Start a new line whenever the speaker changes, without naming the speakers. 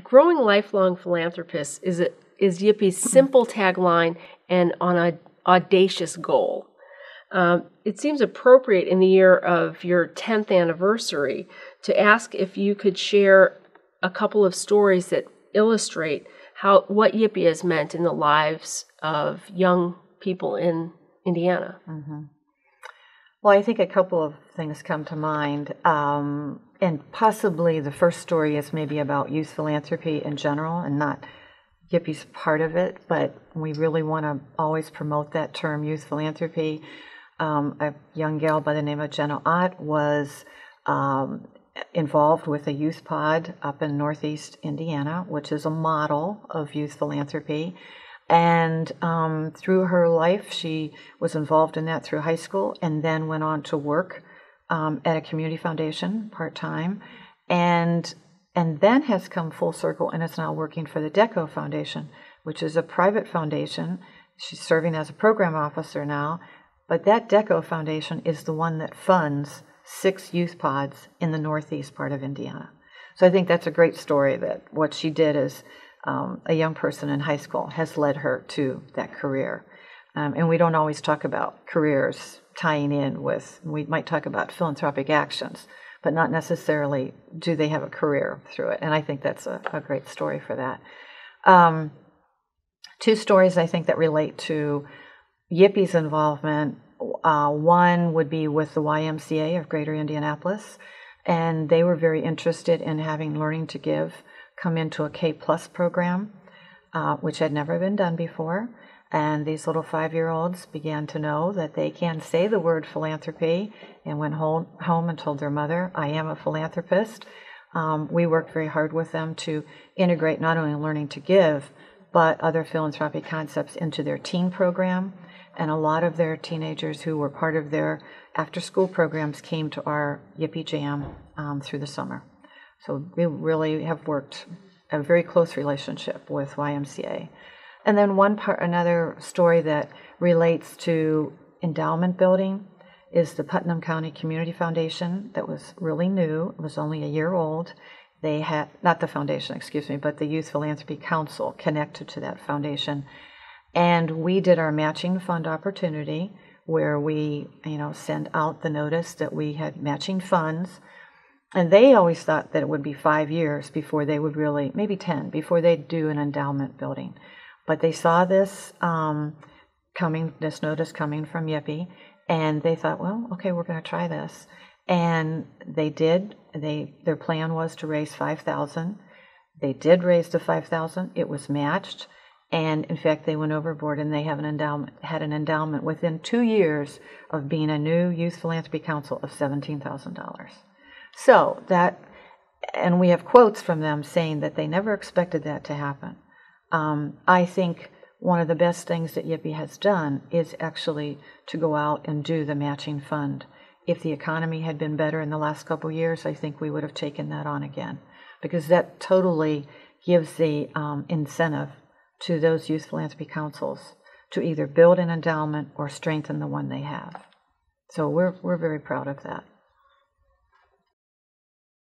Growing lifelong philanthropists is YPII's simple tagline and on an audacious goal. It seems appropriate in the year of your 10th anniversary to ask if you could share a couple of stories that illustrate what YPII has meant in the lives of young people in Indiana.
Mm-hmm. Well, I think a couple of things come to mind, and possibly the first story is maybe about youth philanthropy in general and not YPII's part of it, but we really want to always promote that term, youth philanthropy. A young gal by the name of Jenna Ott was involved with a youth pod up in Northeast Indiana, which is a model of youth philanthropy. And through her life, she was involved in that through high school and then went on to work at a community foundation part-time and then has come full circle and is now working for the DECO Foundation, which is a private foundation. She's serving as a program officer now, but that DECO Foundation is the one that funds 6 youth pods in the northeast part of Indiana. So I think that's a great story that what she did as a young person in high school has led her to that career. And we don't always talk about careers tying in with, we might talk about philanthropic actions, but not necessarily do they have a career through it. And I think that's a great story for that. 2 stories I think that relate to YPII's involvement. One would be with the YMCA of Greater Indianapolis, and they were very interested in having Learning to Give come into a K+ program, which had never been done before. And these little 5-year-olds began to know that they can say the word philanthropy and went home and told their mother, I am a philanthropist. We worked very hard with them to integrate not only Learning to Give, but other philanthropic concepts into their teen program. And a lot of their teenagers who were part of their after-school programs came to our YPII Jam through the summer. So we really have worked a very close relationship with YMCA. And then another story that relates to endowment building is the Putnam County Community Foundation that was really new. It was only a year old. They had, not the foundation, excuse me, but the Youth Philanthropy Council connected to that foundation. And we did our matching fund opportunity where we, send out the notice that we had matching funds. And they always thought that it would be 5 years before they would really, maybe 10, before they'd do an endowment building. But they saw this this notice coming from YPII, and they thought, well, okay, we're going to try this. And they did. Their plan was to raise $5,000. They did raise the $5,000. It was matched. And in fact, they went overboard and they had an endowment within 2 years of being a new Youth Philanthropy Council of $17,000. So and we have quotes from them saying that they never expected that to happen. I think one of the best things that YPII has done is actually to go out and do the matching fund. If the economy had been better in the last couple of years, I think we would have taken that on again, because that totally gives the incentive to those youth philanthropy councils to either build an endowment or strengthen the one they have. So we're very proud of that.